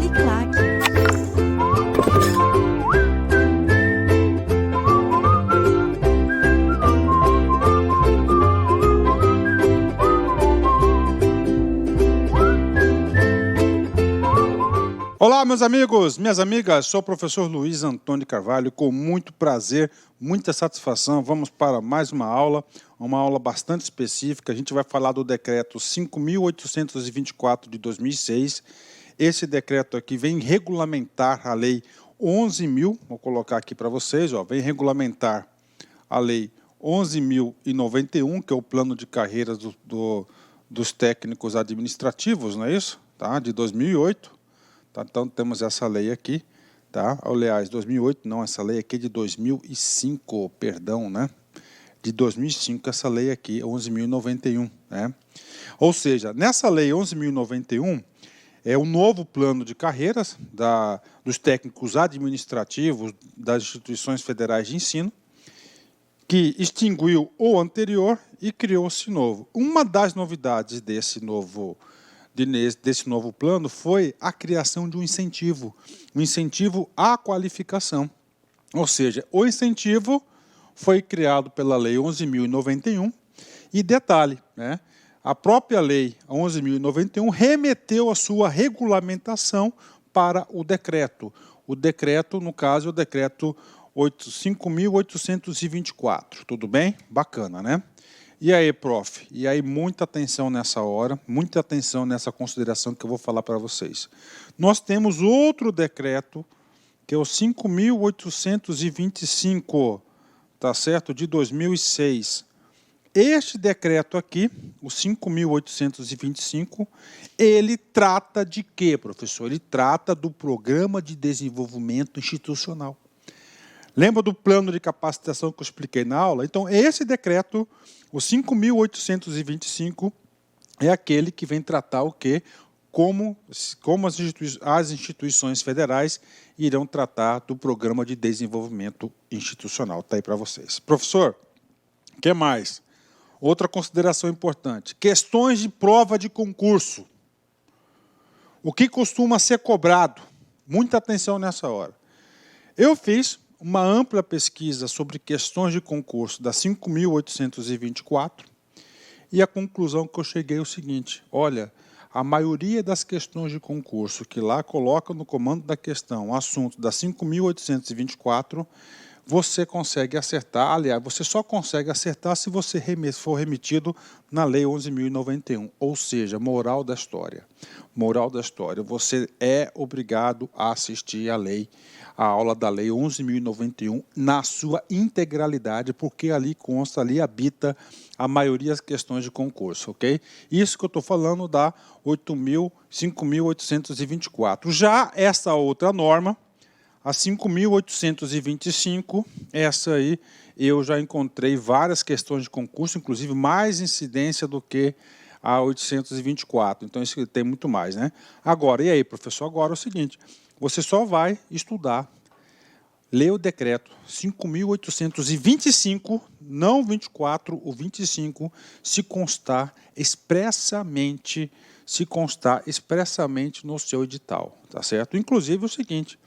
Uniclac. Olá, meus amigos, minhas amigas, sou o professor Luiz Antônio Carvalho, com muito prazer, muita satisfação. Vamos para mais uma aula bastante específica. A gente vai falar do decreto 5.824 de 2006. Esse decreto aqui vem regulamentar a lei 11.000, vou colocar aqui para vocês, ó, vem regulamentar a lei 11.091, que é o plano de carreiras dos técnicos administrativos, não é isso? Tá? De 2008. Então, temos essa lei aqui, tá? Aliás, 2008, não, essa lei aqui é de 2005, perdão, né? De 2005, essa lei aqui, 11.091, né? Ou seja, nessa lei 11.091, é o novo plano de carreiras dos técnicos administrativos das instituições federais de ensino, que extinguiu o anterior e criou-se novo. Uma das novidades desse novo plano foi a criação de um incentivo à qualificação. Ou seja, o incentivo foi criado pela Lei 11.091 e, detalhe, né, a própria Lei 11.091 remeteu a sua regulamentação para o decreto. O decreto, no caso, é o decreto 5.824. Tudo bem? Bacana, né? E aí, prof? E aí, muita atenção nessa hora, muita atenção nessa consideração que eu vou falar para vocês. Nós temos outro decreto, que é o 5.825, tá certo? De 2006. Este decreto aqui, o 5.825, ele trata de quê, professor? Ele trata do Programa de Desenvolvimento Institucional. Lembra do plano de capacitação que eu expliquei na aula? Então, esse decreto, o 5.825, é aquele que vem tratar o quê? Como as instituições federais irão tratar do Programa de Desenvolvimento Institucional. Está aí para vocês. Professor, o que mais? Outra consideração importante. Questões de prova de concurso. O que costuma ser cobrado? Muita atenção nessa hora. Eu fiz uma ampla pesquisa sobre questões de concurso da 5.824 e a conclusão que eu cheguei é o seguinte: olha, a maioria das questões de concurso que lá coloca no comando da questão o assunto da 5.824, você consegue acertar. Aliás, você só consegue acertar se você for remetido na Lei 11.091, ou seja, moral da história. Moral da história, você é obrigado a assistir a aula da Lei 11.091 na sua integralidade, porque ali consta, ali habita a maioria das questões de concurso, ok? Isso que eu estou falando da 5.824. Já essa outra norma, a 5.825, essa aí eu já encontrei várias questões de concurso, inclusive mais incidência do que a 824. Então, isso tem muito mais, né? Agora, e aí, professor? Agora é o seguinte: você só vai estudar, ler o decreto 5.825, não 24, o 25, se constar expressamente no seu edital, tá certo? Inclusive o seguinte,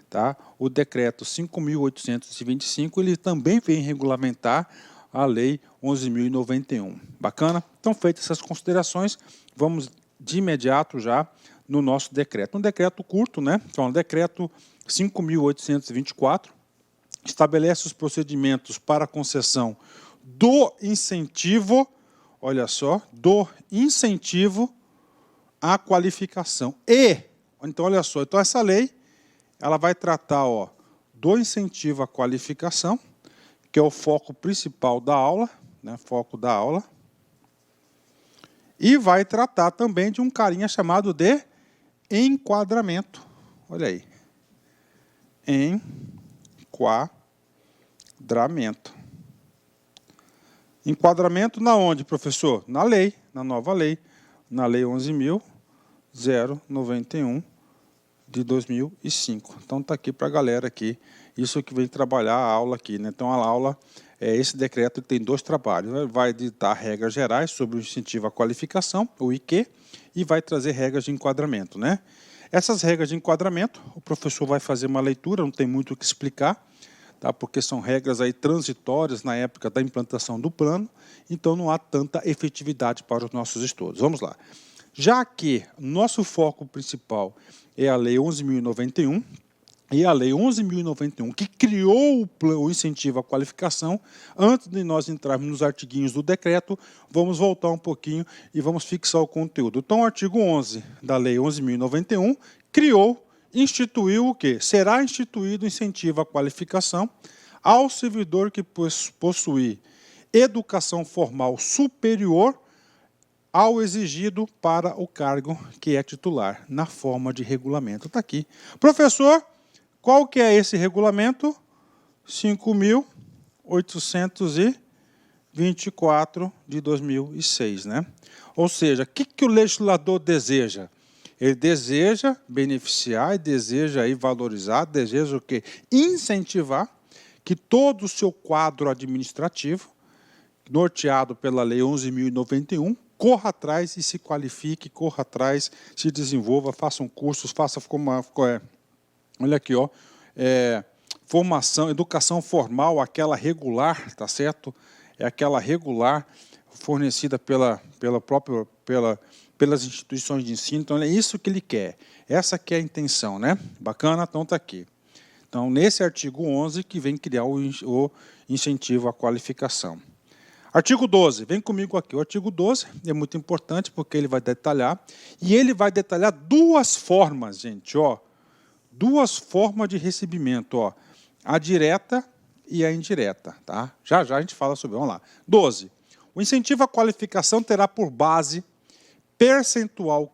tá? O decreto 5.825, ele também vem regulamentar a Lei 11.091. Bacana? Então, feitas essas considerações, vamos de imediato já no nosso decreto. Um decreto curto, né? Então, o decreto 5.824 estabelece os procedimentos para a concessão do incentivo, olha só, do incentivo à qualificação. Então, olha só, então essa lei, ela vai tratar, ó, do incentivo à qualificação, que é o foco principal da aula, né, foco da aula, e vai tratar também de um carinha chamado de enquadramento. Olha aí. Enquadramento. Enquadramento na onde, professor? Na lei, na nova lei, na Lei 11.091 de 2005. Então, está aqui para a galera aqui, isso que vem trabalhar a aula aqui, né? Então, a aula, esse decreto tem dois trabalhos, né? Vai ditar regras gerais sobre o incentivo à qualificação, o IQ, e vai trazer regras de enquadramento, né? Essas regras de enquadramento, o professor vai fazer uma leitura, não tem muito o que explicar, tá? Porque são regras aí transitórias na época da implantação do plano, então não há tanta efetividade para os nossos estudos. Vamos lá. Já que nosso foco principal é a Lei 11.091, e a Lei 11.091, que criou o incentivo à qualificação, antes de nós entrarmos nos artiguinhos do decreto, vamos voltar um pouquinho e vamos fixar o conteúdo. Então, o artigo 11 da Lei 11.091 criou, instituiu o quê? Será instituído incentivo à qualificação ao servidor que possuir educação formal superior ao exigido para o cargo que é titular, na forma de regulamento. Está aqui. Professor, qual que é esse regulamento? 5.824 de 2006, né? Ou seja, o que o legislador deseja? Ele deseja beneficiar, deseja aí valorizar, deseja o quê? Incentivar que todo o seu quadro administrativo, norteado pela Lei 11.091, corra atrás e se qualifique, corra atrás, se desenvolva, façam cursos, faça como olha aqui, ó, formação, educação formal, aquela regular, tá certo? É aquela regular fornecida pelas instituições de ensino. Então, é isso que ele quer. Essa que é a intenção, né? Bacana? Então, está aqui. Então, nesse artigo 11 que vem criar o incentivo à qualificação. Artigo 12, vem comigo aqui. O artigo 12 é muito importante porque ele vai detalhar. E ele vai detalhar duas formas, gente, ó. Duas formas de recebimento, ó, a direta e a indireta, tá? Já a gente fala sobre, vamos lá. 12. O incentivo à qualificação terá por base percentual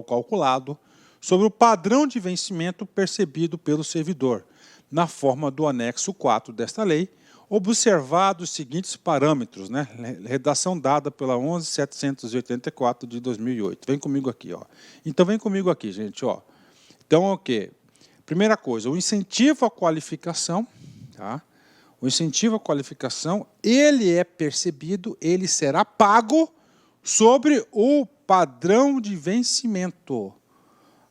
calculado sobre o padrão de vencimento percebido pelo servidor, na forma do anexo 4 desta lei, observados os seguintes parâmetros, né? Redação dada pela 11.784 de 2008. Vem comigo aqui, ó. Então, vem comigo aqui, gente, ó. Então, o quê? Primeira coisa, o incentivo à qualificação, tá? O incentivo à qualificação, ele é percebido, ele será pago sobre o padrão de vencimento.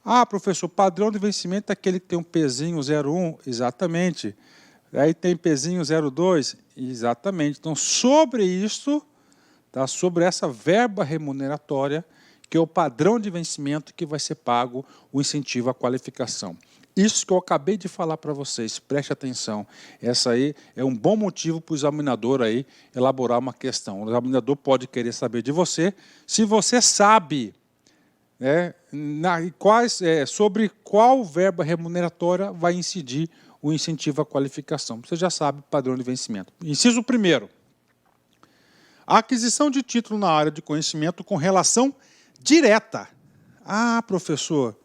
Ah, professor, padrão de vencimento é aquele que tem um pezinho 0,1, exatamente. Aí tem pezinho 0,2, exatamente. Então, sobre isso, tá, sobre essa verba remuneratória, que é o padrão de vencimento que vai ser pago o incentivo à qualificação. Isso que eu acabei de falar para vocês, preste atenção. Essa aí é um bom motivo para o examinador aí elaborar uma questão. O examinador pode querer saber de você se você sabe, né, sobre qual verba remuneratória vai incidir o incentivo à qualificação. Você já sabe o padrão de vencimento. Inciso 1º. A aquisição de título na área de conhecimento com relação direta. Ah, professor,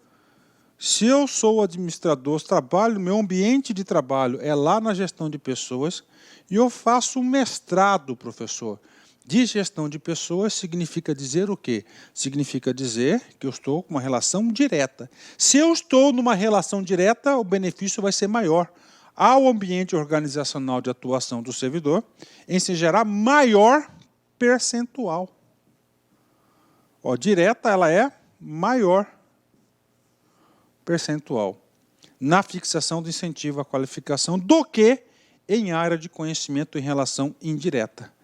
se eu sou administrador, trabalho, meu ambiente de trabalho é lá na gestão de pessoas, e eu faço um mestrado, professor, de gestão de pessoas, significa dizer o quê? Significa dizer que eu estou com uma relação direta. Se eu estou numa relação direta, o benefício vai ser maior. Ao ambiente organizacional de atuação do servidor, em se gerar maior percentual. Ó, direta, ela é maior percentual na fixação do incentivo à qualificação do que em área de conhecimento em relação indireta.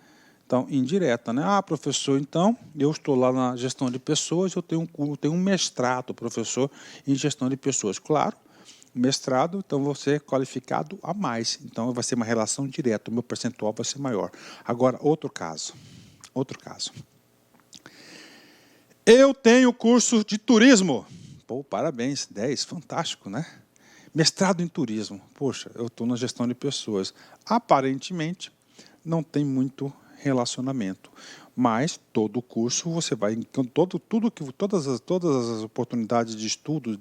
Então, indireta, né? Ah, professor, então, eu estou lá na gestão de pessoas, eu tenho um mestrado, professor, em gestão de pessoas. Claro, mestrado, então vou ser qualificado a mais. Então, vai ser uma relação direta, o meu percentual vai ser maior. Agora, outro caso. Eu tenho curso de turismo. Pô, parabéns, 10, fantástico, né? Mestrado em turismo. Poxa, eu estou na gestão de pessoas. Aparentemente, não tem muito relacionamento, mas todo o curso você vai, todas as oportunidades de estudo,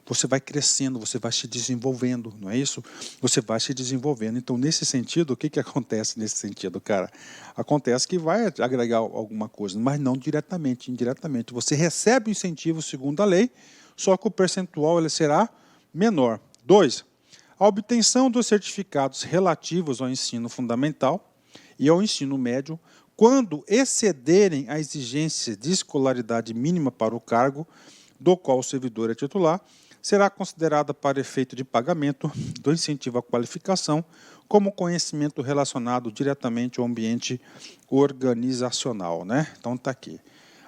você vai crescendo, você vai se desenvolvendo, não é isso? Você vai se desenvolvendo. Então, nesse sentido, o que acontece nesse sentido, cara? Acontece que vai agregar alguma coisa, mas não diretamente, indiretamente. Você recebe o incentivo segundo a lei, só que o percentual ele será menor. 2. A obtenção dos certificados relativos ao ensino fundamental e ao ensino médio quando excederem a exigência de escolaridade mínima para o cargo do qual o servidor é titular, será considerada para efeito de pagamento do incentivo à qualificação como conhecimento relacionado diretamente ao ambiente organizacional, né? Então está aqui.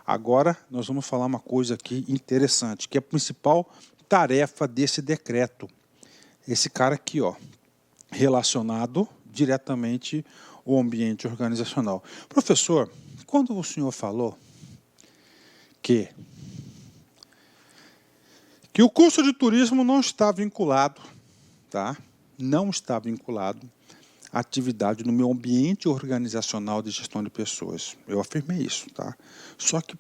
Agora nós vamos falar uma coisa aqui interessante, que é a principal tarefa desse decreto. Esse cara aqui, ó, relacionado diretamente ao ambiente organizacional. Professor, quando o senhor falou que o curso de turismo não está vinculado, tá? Não está vinculado à atividade no meu ambiente organizacional de gestão de pessoas. Eu afirmei isso, tá? Só que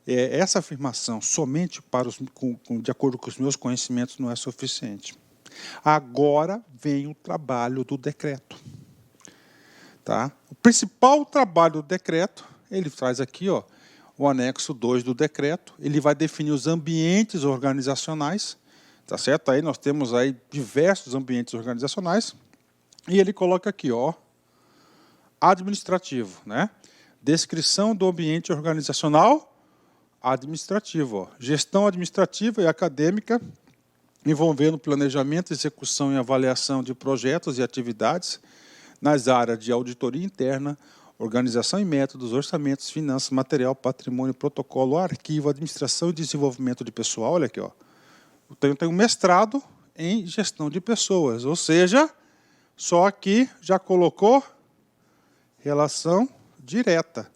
essa afirmação somente de acordo com os meus conhecimentos não é suficiente. Agora vem o trabalho do decreto. Tá? O principal trabalho do decreto, ele traz aqui, ó, o anexo 2 do decreto, ele vai definir os ambientes organizacionais, tá certo? Aí nós temos aí diversos ambientes organizacionais, e ele coloca aqui, ó, administrativo, né? Descrição do ambiente organizacional administrativo, ó. Gestão administrativa e acadêmica, envolvendo planejamento, execução e avaliação de projetos e atividades nas áreas de auditoria interna, organização e métodos, orçamentos, finanças, material, patrimônio, protocolo, arquivo, administração e desenvolvimento de pessoal. Olha aqui, ó. Eu tenho um mestrado em gestão de pessoas, ou seja, só aqui já colocou relação direta.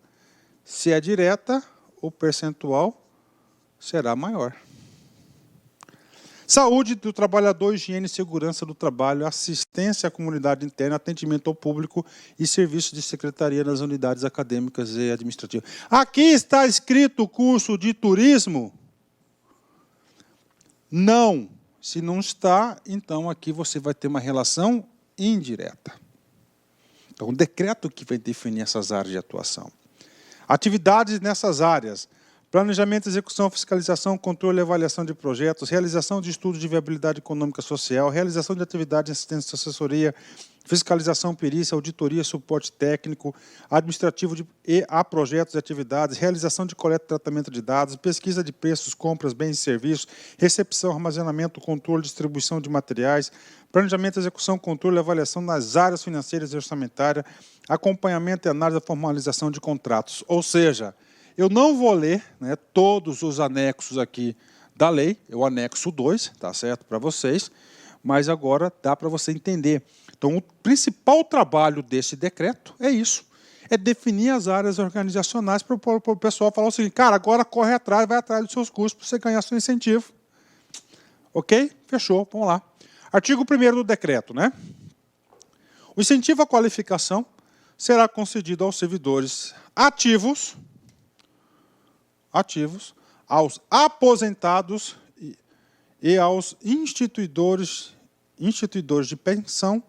Se é direta, o percentual será maior. Saúde do trabalhador, higiene e segurança do trabalho, assistência à comunidade interna, atendimento ao público e serviços de secretaria nas unidades acadêmicas e administrativas. Aqui está escrito curso de turismo? Não. Se não está, então aqui você vai ter uma relação indireta. Então, o decreto que vai definir essas áreas de atuação. Atividades nessas áreas: planejamento, execução, fiscalização, controle e avaliação de projetos, realização de estudos de viabilidade econômica e social, realização de atividades de assistência e assessoria, fiscalização, perícia, auditoria, suporte técnico, administrativo a projetos e atividades, realização de coleta e tratamento de dados, pesquisa de preços, compras, bens e serviços, recepção, armazenamento, controle, distribuição de materiais, planejamento, execução, controle e avaliação nas áreas financeiras e orçamentárias, acompanhamento e análise da formalização de contratos. Ou seja, eu não vou ler, né, todos os anexos aqui da lei, o anexo 2, tá certo para vocês, mas agora dá para você entender. Então, o principal trabalho desse decreto é isso, é definir as áreas organizacionais para o pessoal falar o seguinte: cara, agora corre atrás, vai atrás dos seus custos para você ganhar seu incentivo. Ok? Fechou, vamos lá. Artigo 1º do decreto, né? O incentivo à qualificação será concedido aos servidores ativos, aos aposentados e aos instituidores de pensão,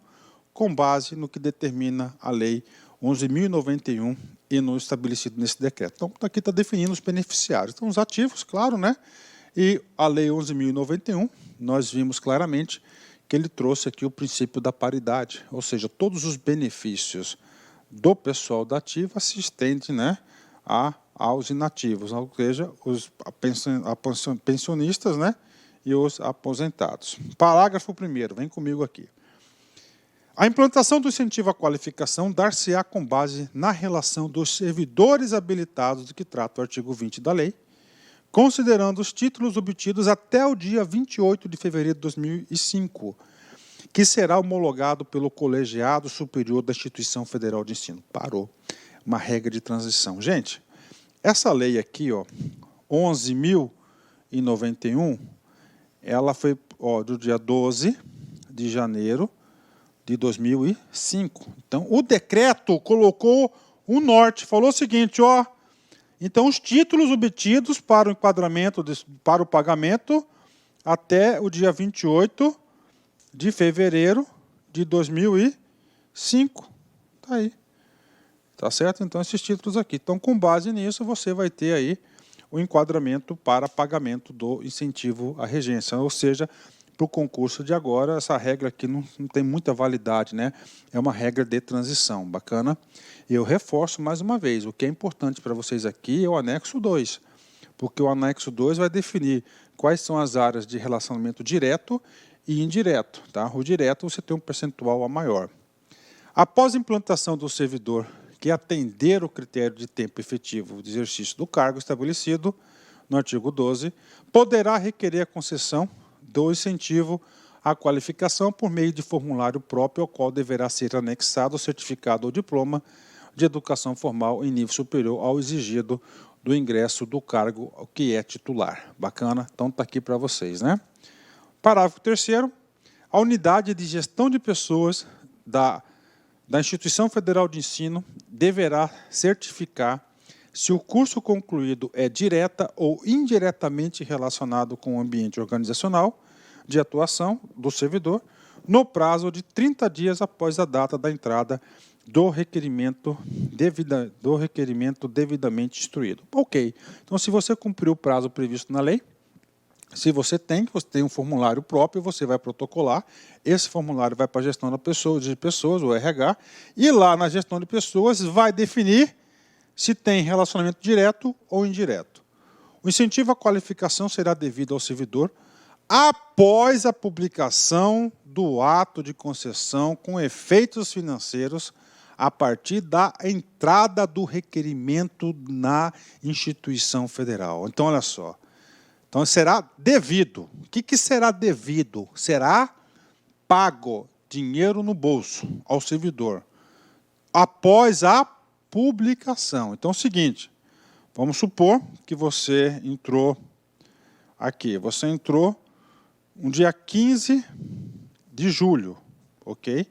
com base no que determina a Lei 11.091 e no estabelecido nesse decreto. Então, aqui está definindo os beneficiários. Então, os ativos, claro, né? E a Lei 11.091, nós vimos claramente que ele trouxe aqui o princípio da paridade, ou seja, todos os benefícios do pessoal da ativa se estendem, né, aos inativos, ou seja, os pensionistas, né, e os aposentados. Parágrafo 1º, vem comigo aqui. A implantação do incentivo à qualificação dar-se-á com base na relação dos servidores habilitados de que trata o artigo 20 da lei, considerando os títulos obtidos até o dia 28 de fevereiro de 2005, que será homologado pelo colegiado superior da Instituição Federal de Ensino. Parou. Uma regra de transição. Gente, essa lei aqui, ó, 11.091, ela foi, ó, do dia 12 de janeiro de 2005. Então, o decreto colocou o norte, falou o seguinte, ó, então os títulos obtidos para o enquadramento, para o pagamento, até o dia 28 de fevereiro de 2005. Está aí. Tá certo? Então, esses títulos aqui. Então, com base nisso, você vai ter aí o enquadramento para pagamento do incentivo à regência. Ou seja, para o concurso de agora, essa regra aqui não tem muita validade, né? É uma regra de transição, bacana? Eu reforço mais uma vez, o que é importante para vocês aqui é o anexo 2, porque o anexo 2 vai definir quais são as áreas de relacionamento direto e indireto, tá? O direto você tem um percentual a maior. Após a implantação do servidor que atender o critério de tempo efetivo de exercício do cargo estabelecido no artigo 12, poderá requerer a concessão do incentivo à qualificação por meio de formulário próprio, ao qual deverá ser anexado o certificado ou diploma de educação formal em nível superior ao exigido do ingresso do cargo que é titular. Bacana? Então está aqui para vocês, né? Parágrafo 3º. A unidade de gestão de pessoas da instituição federal de ensino deverá certificar se o curso concluído é direta ou indiretamente relacionado com o ambiente organizacional de atuação do servidor, no prazo de 30 dias após a data da entrada do requerimento devidamente instruído. Ok, então se você cumpriu o prazo previsto na lei, se você tem um formulário próprio, você vai protocolar, esse formulário vai para a gestão de pessoas, o RH, e lá na gestão de pessoas vai definir se tem relacionamento direto ou indireto. O incentivo à qualificação será devido ao servidor após a publicação do ato de concessão com efeitos financeiros a partir da entrada do requerimento na instituição federal. Então, olha só. Então, será devido. O que será devido? Será pago dinheiro no bolso ao servidor após a publicação. Então, é o seguinte, vamos supor que você entrou aqui. Você entrou no dia 15 de julho, ok?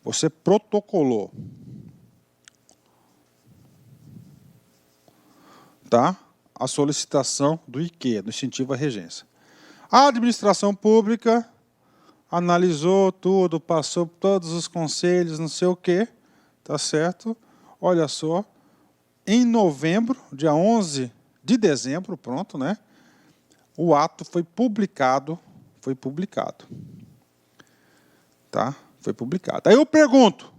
Você protocolou. Tá? A solicitação do IQ, do incentivo à regência. A administração pública analisou tudo, passou por todos os conselhos, não sei o quê, tá certo? Olha só, em novembro, dia 11 de dezembro, pronto, né? O ato foi publicado, tá? Foi publicado. Aí eu pergunto,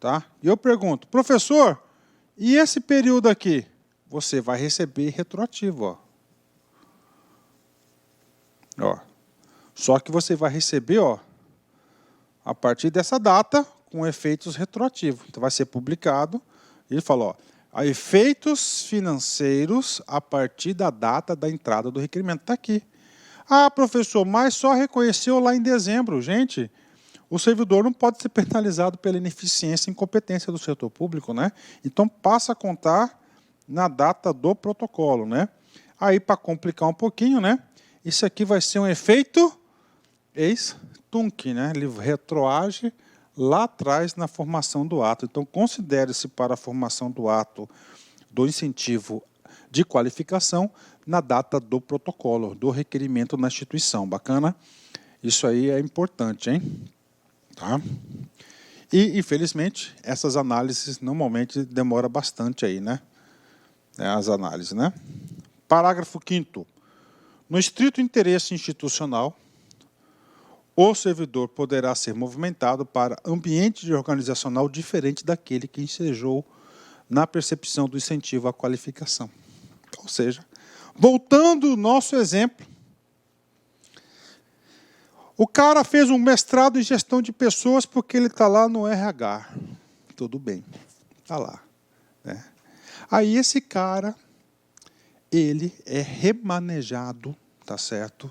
tá? Professor, e esse período aqui? Você vai receber retroativo, ó. Só que você vai receber, ó, a partir dessa data, com efeitos retroativos. Então, vai ser publicado. Ele fala, ó, a efeitos financeiros a partir da data da entrada do requerimento. Está aqui. Ah, professor, mas só reconheceu lá em dezembro. Gente, o servidor não pode ser penalizado pela ineficiência e incompetência do setor público, né? Então, passa a contar na data do protocolo, né? Aí, para complicar um pouquinho, né? Isso aqui vai ser um efeito ex-tunc, né? Ele retroage lá atrás na formação do ato. Então, considere-se para a formação do ato do incentivo de qualificação na data do protocolo, do requerimento na instituição. Bacana? Isso aí é importante, hein? Tá? E, infelizmente, essas análises normalmente demoram bastante aí, né? As análises, né? Parágrafo 5º. No estrito interesse institucional, o servidor poderá ser movimentado para ambiente organizacional diferente daquele que ensejou na percepção do incentivo à qualificação. Ou seja, voltando ao nosso exemplo, o cara fez um mestrado em gestão de pessoas porque ele está lá no RH. Tudo bem, está lá, né? Aí esse cara, ele é remanejado, tá certo?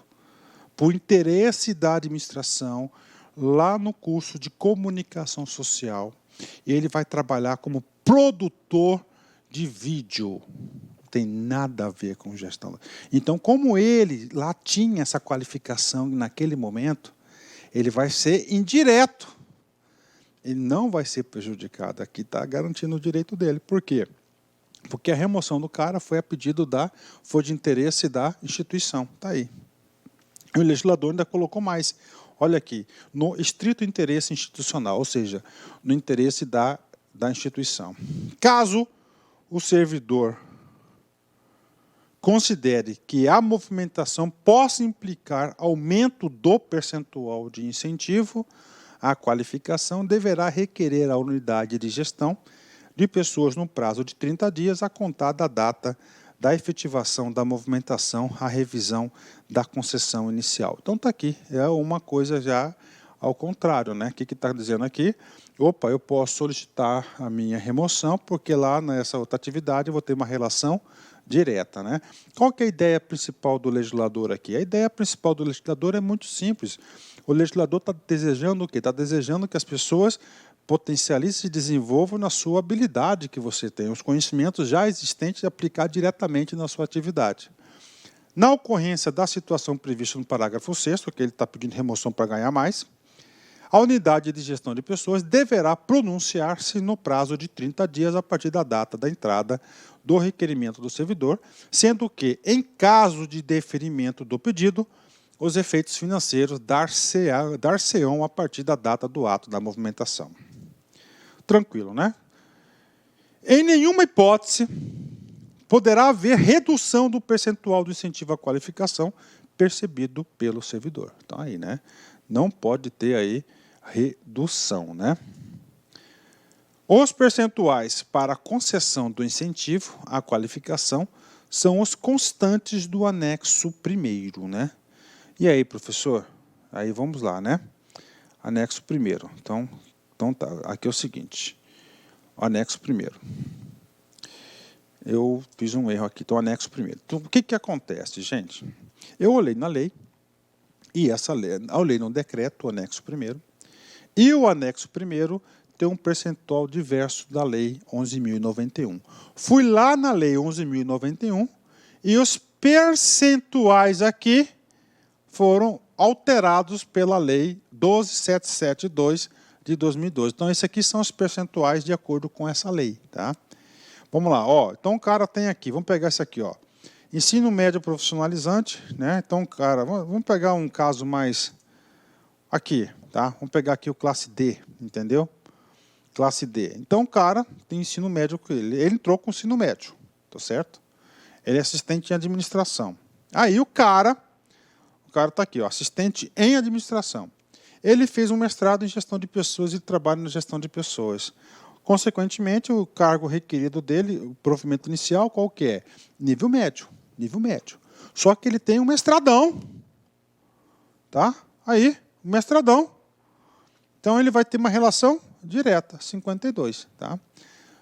Por interesse da administração, lá no curso de comunicação social. Ele vai trabalhar como produtor de vídeo. Não tem nada a ver com gestão. Então, como ele lá tinha essa qualificação naquele momento, ele vai ser indireto. Ele não vai ser prejudicado. Aqui está garantindo o direito dele. Por quê? Porque a remoção do cara foi a pedido foi de interesse da instituição. Está aí. E o legislador ainda colocou mais. Olha aqui, no estrito interesse institucional, ou seja, no interesse da instituição. Caso o servidor considere que a movimentação possa implicar aumento do percentual de incentivo à qualificação, deverá requerer a unidade de gestão de pessoas no prazo de 30 dias a contar da data da efetivação da movimentação à revisão da concessão inicial. Então está aqui, é uma coisa já ao contrário, né? O que está dizendo aqui? Opa, eu posso solicitar a minha remoção, porque lá nessa outra atividade eu vou ter uma relação direta, né? Qual que é a ideia principal do legislador aqui? A ideia principal do legislador é muito simples. O legislador está desejando o quê? Está desejando que as pessoas potencializem e desenvolvam na sua habilidade que você tem, os conhecimentos já existentes e aplicar diretamente na sua atividade. Na ocorrência da situação prevista no parágrafo 6º, que ele está pedindo remoção para ganhar mais, a unidade de gestão de pessoas deverá pronunciar-se no prazo de 30 dias a partir da data da entrada do requerimento do servidor, sendo que, em caso de deferimento do pedido, os efeitos financeiros dar-se-ão a partir da data do ato da movimentação. Tranquilo, né? Em nenhuma hipótese poderá haver redução do percentual do incentivo à qualificação percebido pelo servidor. Então, aí, né? Não pode ter aí redução, né? Os percentuais para a concessão do incentivo à qualificação são os constantes do anexo 1º, né? E aí, professor? Aí vamos lá, né? Anexo 1º. Então tá, aqui é o seguinte. O anexo 1º. Eu fiz um erro aqui, então anexo 1º. Então, o que acontece, gente? Eu olhei na lei, e essa lei, eu olhei no decreto, o anexo 1º, e o anexo 1º tem um percentual diverso da lei 11.091. Fui lá na lei 11.091 e os percentuais aqui foram alterados pela lei 12.772 de 2012. Então, esses aqui são os percentuais de acordo com essa lei, tá? Vamos lá, ó. Então o cara tem aqui, vamos pegar esse aqui, ó. Ensino médio profissionalizante, né? Então, cara, vamos pegar um caso mais aqui, tá? Vamos pegar aqui o classe D, entendeu? Classe D. Então, o cara tem ensino médio com ele. Ele entrou com ensino médio, tá certo? Ele é assistente em administração. Aí o cara está aqui, ó, assistente em administração. Ele fez um mestrado em gestão de pessoas e trabalha na gestão de pessoas. Consequentemente, o cargo requerido dele, o provimento inicial, qual que é? Nível médio. Nível médio. Só que ele tem um mestradão. Tá? Aí, um mestradão. Então, ele vai ter uma relação direta, 52. Tá?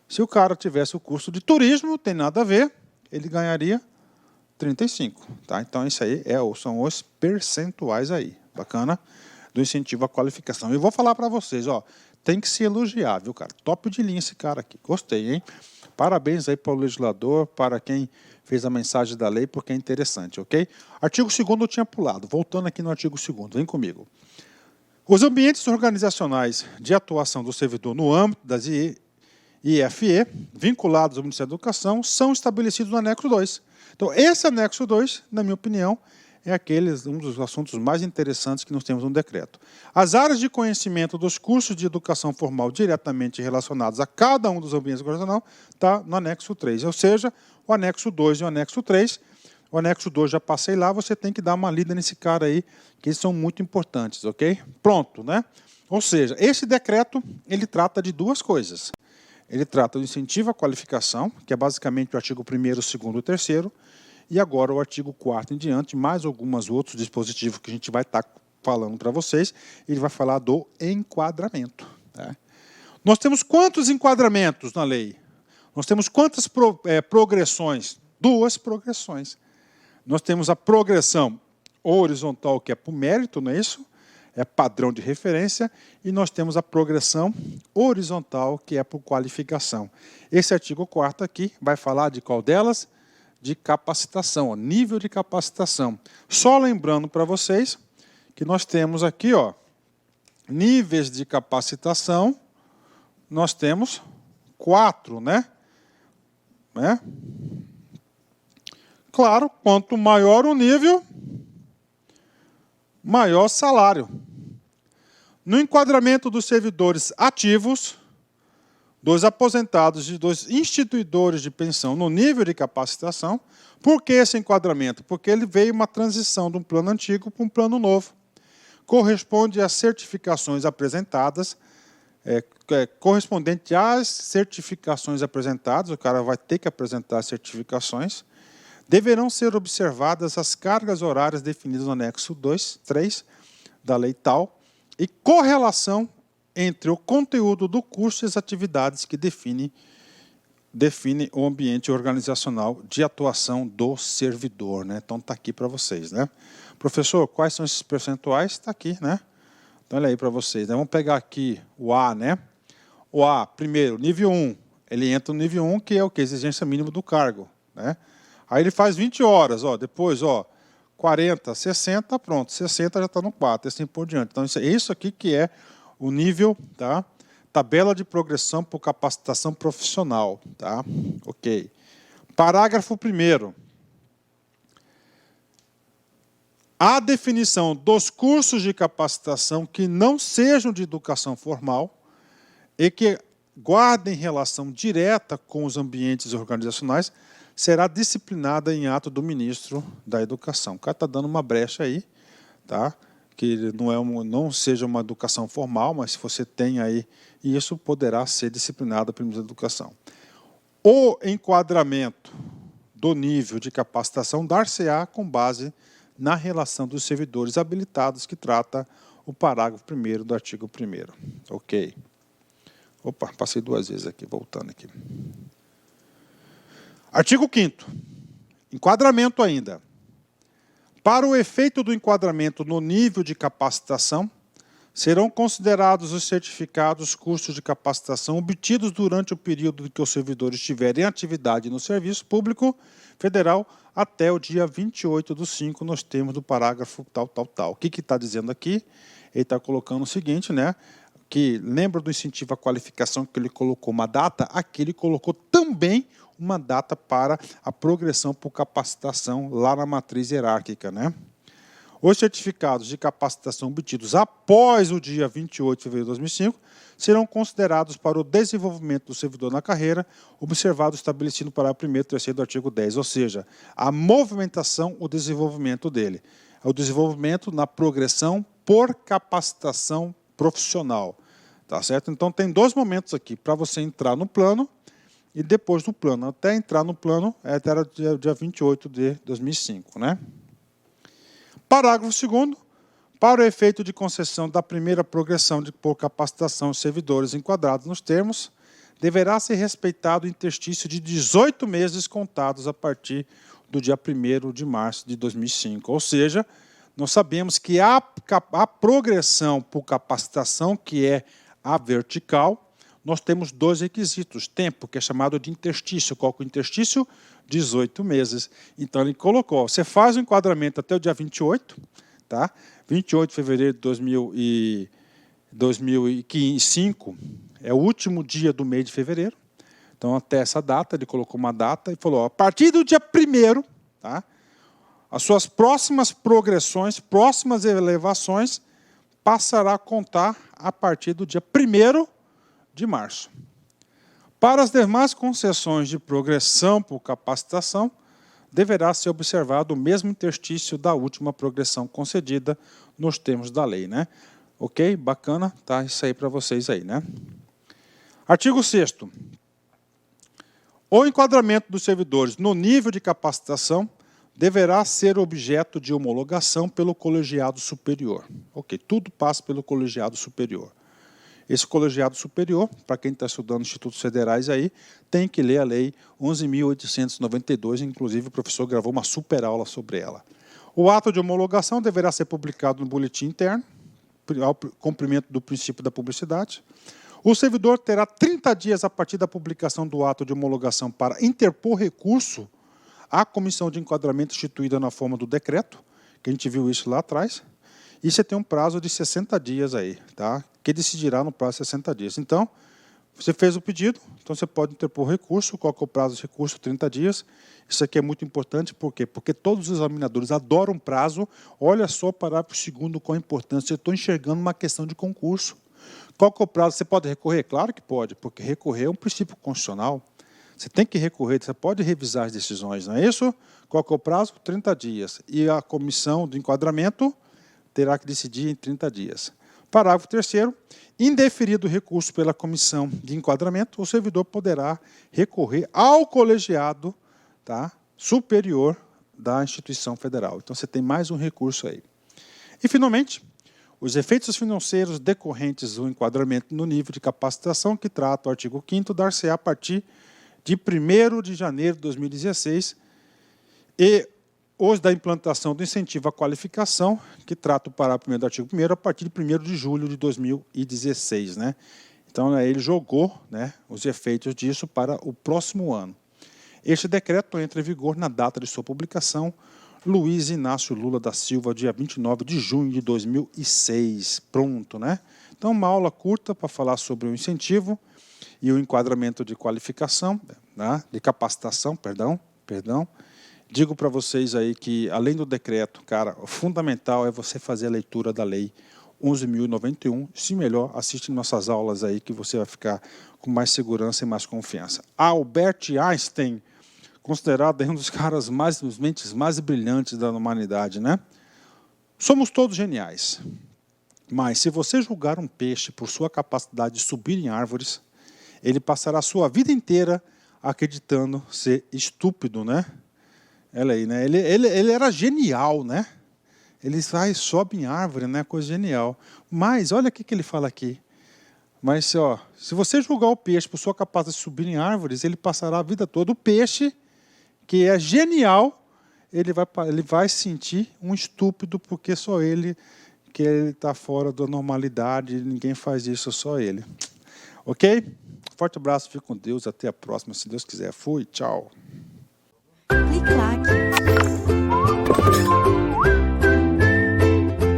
Se o cara tivesse o curso de turismo, não tem nada a ver, ele ganharia 35. Tá? Então, isso aí são os percentuais aí. Bacana? Do incentivo à qualificação. Eu vou falar para vocês, ó, tem que se elogiar, viu, cara? Top de linha esse cara aqui. Gostei, hein? Parabéns aí para o legislador, para quem fez a mensagem da lei, porque é interessante, ok? Artigo 2º eu tinha pulado. Voltando aqui no artigo 2º, vem comigo. Os ambientes organizacionais de atuação do servidor no âmbito das IFE, vinculados ao Ministério da Educação, são estabelecidos no anexo 2. Então, esse anexo 2, na minha opinião, é um dos assuntos mais interessantes que nós temos no decreto. As áreas de conhecimento dos cursos de educação formal diretamente relacionados a cada um dos ambientes organizacionais está no anexo 3, ou seja, o anexo 2 e o anexo 3. O anexo 2 já passei lá, você tem que dar uma lida nesse cara aí, que eles são muito importantes, ok? Pronto, né? Ou seja, esse decreto, ele trata de duas coisas. Ele trata do incentivo à qualificação, que é basicamente o artigo 1º, 2º e 3º, e agora o artigo 4º em diante, mais alguns outros dispositivos que a gente vai estar falando para vocês, ele vai falar do enquadramento. Tá? Nós temos quantos enquadramentos na lei? Nós temos quantas progressões? 2 progressões. Nós temos a progressão horizontal, que é por mérito, não é isso? É padrão de referência, e nós temos a progressão horizontal, que é por qualificação. Esse artigo 4º aqui vai falar de qual delas? De capacitação, ó, nível de capacitação. Só lembrando para vocês que nós temos aqui, ó, níveis de capacitação, nós temos 4, né? Claro, quanto maior o nível, maior o salário. No enquadramento dos servidores ativos, dos aposentados e dos instituidores de pensão no nível de capacitação. Por que esse enquadramento? Porque ele veio uma transição de um plano antigo para um plano novo. Corresponde às certificações apresentadas, correspondente às certificações apresentadas, o cara vai ter que apresentar as certificações, deverão ser observadas as cargas horárias definidas no anexo 2, 3 da lei tal, e correlação entre o conteúdo do curso e as atividades que define o ambiente organizacional de atuação do servidor, né? Então, está aqui para vocês, né? Professor, quais são esses percentuais? Está aqui, né? Então, olha aí para vocês, né? Vamos pegar aqui o A, né? O A, primeiro, nível 1. Ele entra no nível 1, que é o que? Exigência mínima do cargo, né? Aí ele faz 20 horas, ó, depois, ó, 40, 60, pronto, 60 já está no 4, assim por diante. Então, isso aqui que é o nível, tá? Tabela de progressão por capacitação profissional, tá? Ok. Parágrafo 1º. A definição dos cursos de capacitação que não sejam de educação formal e que guardem relação direta com os ambientes organizacionais será disciplinada em ato do ministro da Educação. O cara está dando uma brecha aí, tá? Que não seja uma educação formal, mas se você tem aí, isso poderá ser disciplinado pelo ministro da Educação. O enquadramento do nível de capacitação dar-se-á com base na relação dos servidores habilitados que trata o parágrafo 1º do artigo 1º. Ok. Opa, passei 2 vezes aqui, voltando aqui. Artigo 5º. Enquadramento ainda. Para o efeito do enquadramento no nível de capacitação, serão considerados os certificados cursos de capacitação obtidos durante o período em que o servidor estiver em atividade no serviço público federal até o dia 28/5, nos termos do parágrafo tal, tal, tal. O que está dizendo aqui? Ele está colocando o seguinte, né? Que lembra do incentivo à qualificação que ele colocou uma data? Aqui ele colocou também uma data para a progressão por capacitação lá na matriz hierárquica, né? Os certificados de capacitação obtidos após o dia 28 de fevereiro de 2005 serão considerados para o desenvolvimento do servidor na carreira, observado o estabelecido para o 1º e 3º do artigo 10, ou seja, a movimentação, o desenvolvimento dele. O desenvolvimento na progressão por capacitação profissional. Tá certo? Então, tem 2 momentos aqui para você entrar no plano e depois do plano. Até entrar no plano, até era dia 28 de 2005, né? Parágrafo 2º. Para o efeito de concessão da primeira progressão por capacitação de servidores enquadrados nos termos, deverá ser respeitado o interstício de 18 meses contados a partir do dia 1º de março de 2005. Ou seja, nós sabemos que a progressão por capacitação, que é a vertical, nós temos 2 requisitos. Tempo, que é chamado de interstício. Qual que é o interstício? 18 meses. Então, ele colocou, você faz o enquadramento até o dia 28, tá? 28 de fevereiro de 2005 é o último dia do mês de fevereiro. Então, até essa data, ele colocou uma data e falou, ó, a partir do dia 1º, tá? As suas próximas progressões, próximas elevações, passará a contar a partir do dia 1º de março. Para as demais concessões de progressão por capacitação, deverá ser observado o mesmo interstício da última progressão concedida nos termos da lei, né? Ok? Bacana? Tá isso aí para vocês aí, né? Artigo 6º. O enquadramento dos servidores no nível de capacitação deverá ser objeto de homologação pelo colegiado superior. Ok, tudo passa pelo colegiado superior. Esse colegiado superior, para quem está estudando institutos federais aí, tem que ler a lei 11.892, inclusive o professor gravou uma super aula sobre ela. O ato de homologação deverá ser publicado no boletim interno, ao cumprimento do princípio da publicidade. O servidor terá 30 dias a partir da publicação do ato de homologação para interpor recurso à comissão de enquadramento instituída na forma do decreto, que a gente viu isso lá atrás, e você tem um prazo de 60 dias aí, tá? Que decidirá no prazo de 60 dias. Então, você fez o pedido, então você pode interpor recurso. Qual que é o prazo de recurso? 30 dias. Isso aqui é muito importante, por quê? Porque todos os examinadores adoram prazo. Olha só o parágrafo 2º com a importância. Eu estou enxergando uma questão de concurso. Qual que é o prazo? Você pode recorrer? Claro que pode, porque recorrer é um princípio constitucional. Você tem que recorrer, você pode revisar as decisões, não é isso? Qual que é o prazo? 30 dias. E a comissão do enquadramento terá que decidir em 30 dias. Parágrafo 3º. Indeferido o recurso pela comissão de enquadramento, o servidor poderá recorrer ao colegiado, tá, superior da instituição federal. Então, você tem mais um recurso aí. E, finalmente, os efeitos financeiros decorrentes do enquadramento no nível de capacitação que trata o artigo 5º dar-se-á a partir de 1º de janeiro de 2016 e os da implantação do incentivo à qualificação, que trata o parágrafo 1º do artigo 1º, a partir de 1º de julho de 2016. Né? Então, ele jogou, né, os efeitos disso para o próximo ano. Este decreto entra em vigor na data de sua publicação, Luiz Inácio Lula da Silva, dia 29 de junho de 2006. Pronto, né? Então, uma aula curta para falar sobre o incentivo e o enquadramento de qualificação, né, de capacitação, perdão. Digo para vocês aí que, além do decreto, cara, o fundamental é você fazer a leitura da lei 11.091. Se melhor, assiste nossas aulas aí que você vai ficar com mais segurança e mais confiança. Albert Einstein, considerado um dos caras dos mentes mais brilhantes da humanidade, né? Somos todos geniais. Mas se você julgar um peixe por sua capacidade de subir em árvores, ele passará a sua vida inteira acreditando ser estúpido, né? Olha aí, né? Ele era genial, né? Ele sobe em árvore, né? Coisa genial. Mas olha o que ele fala aqui. Mas ó, se você julgar o peixe por sua capacidade de subir em árvores, ele passará a vida toda. O peixe, que é genial, ele vai sentir um estúpido, porque só ele que ele está fora da normalidade, ninguém faz isso, só ele. Ok? Forte abraço, fique com Deus, até a próxima, se Deus quiser. Fui, tchau. Clique like.